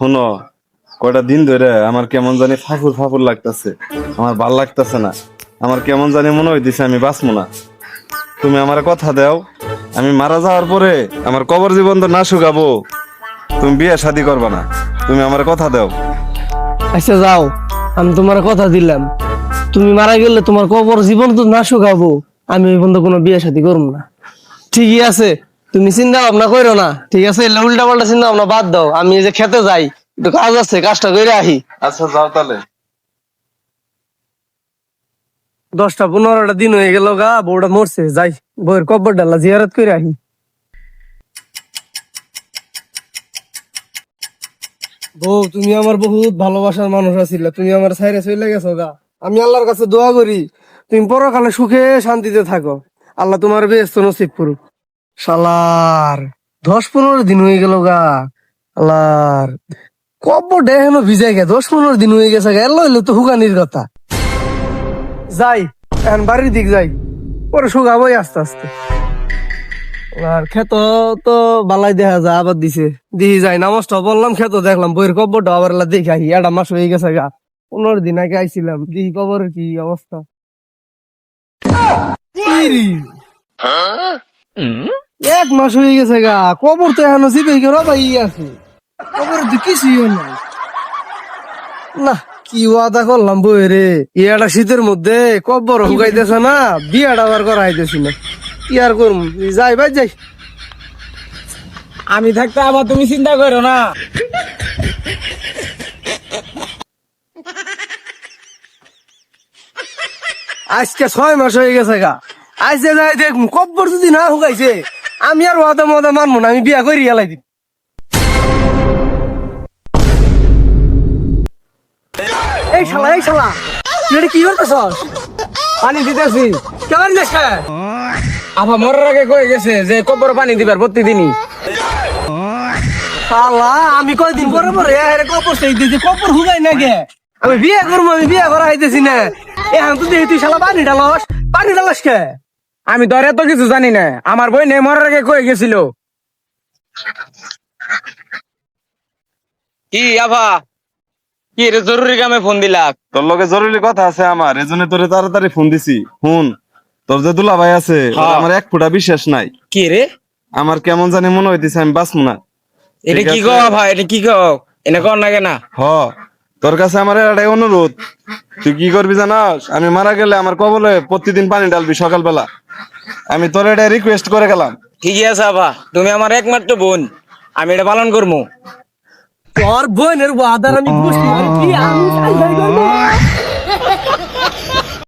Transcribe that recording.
শুনো, কয়টা দিন ধরে আমার কেমন জানি ফাফুর ফাফুর লাগতেছে। আমার ভাল লাগতেছে না। আমার কেমন জানি মনে হইতেছে আমি বাঁচবো না। তুমি আমার কথা দাও, আমি মারা যাওয়ার পরে আমার কবর জীবন তো না শুকাবো, তুমি বিয়ে শাদী করবা না। তুমি আমার কথা দাও। আচ্ছা যাও, আমি তোমার কথা দিলাম, তুমি মারা গেলে তোমার কবর জীবন তো না শুকাবো, আমি ওই পর্যন্ত কোনো বিয়ে শাদী করবো না। ঠিকই আছে, তুমি চিন্তা ভাবনা করো না, ঠিক আছে? এলে উল্টা পাল্টা চিন্তা ভাবনা বাদ দাও। আমি এই যে খেতে যাই, একটু কাজ আছে, কাজটা করে আহি। আচ্ছা যাও তাহলে। 10টা 15টা দিন হয়ে গেল গা, বউটা মরছে, যাই বউয়ের কবর ডালা জিয়ারত করে আহি। বউ, তুমি আমার বহুত ভালোবাসার মানুষ আছিলা, তুমি আমার ছাইরে চলে গেছো গা। আমি আল্লাহর কাছে দোয়া করি তুমি পরকালে সুখে শান্তিতে থাকো, আল্লাহ তোমার বেহেশত নসিব করুক। শালার 10-15 দিন হয়ে গেল গা, আল্লাহর কবর এখনো ভিজাই গে, 10-15 দিন হয়ে গেছে গা, এলো তো হুগানির কথা। যাই এখন বাড়ির দিক যাই, পরে শুকাবোই আস্তে আস্তে। আর খেত তো বালাই দেখা যায়, আবার দিছে দিহি যাই, নামাজটা বললাম, খেত দেখলাম, বইয়ের কবরটা আবার দেখে আহি। 1 মাস হয়ে গেছে গা, 15 দিন আগে আইছিলাম, দিহি কবরের কি অবস্থা। ইরি, 1 মাস হয়ে গেছে গা, কবর তো এখনো জিবে রবাই আছে, কবর তো কিছুই নাই। না, কি ওয়াদা করলাম বইরে, একটা শীতের মধ্যে কবর হুকাইতেছে না, বিয়াটা আবার করা হইতেছি না, কি আর করুম। যাই ভাই যাই। আমি থাকতে আবার তুমি চিন্তা করো না। আজকে 6 মাস হয়ে গেছে গা, আজকে যাই দেখ কব্বর যদি না হুকাইছে, আমি আর ওয়াদা মদা মানবো না, আমি বিয়া করি এলাই দিন। এই শালা, এই শালা, তুই এটা কি করতেছস? পানি দিতেছি। কেমন দেখে? আবার মরার আগে কয়ে গেছে যে কবর পানি দিবার প্রতিদিনই। শালা, আমি কয়দিন পরে পরে কবর সেই দিয়েছি, কবর হুকাই না গে। আমি বিয়ে করবো, আমি বিয়ে করা হইতেছি না, এখন তো দেখি তুই শালা পানি ঢালস, পানি ঢালস কে? আমি তো আর এত কিছু জানি না, আমার বই নে মরার আগে কয়ে গেছিল। কি আভা, কি রে জরুরি কামে ফোন দিলা? তোর লগে জরুরি কথা আছে আমার, এজন্য তোরে তাড়াতাড়ি ফোন দিছি। হুন, তোর যে দুলা ভাই আছে, ওর আমার এক ফুটা বিশ্বাস নাই। কি রে, আমার কেমন জানি মনে হইতেছে আমি বাঁচবো না। এটা ঠিক কি আছে? কও আভা, এটা কি কও? এনে কর না কেনা? হ, তোর কাছে আমার এটাই অনুরোধ, তুই কি করবি জানাস? আমি মারা গেলে আমার কবলে প্রতিদিন পানি ঢালবি সকালবেলা। আমি তোর এটা রিকোয়েস্ট করে গেলাম। ঠিকই আছে আভা, তুমি আমার একমাত্র বোন, আমি এটা পালন করবো। তোর বোনের ওয়াদার আমি বুঝতে পারি, আমি যাই করবো।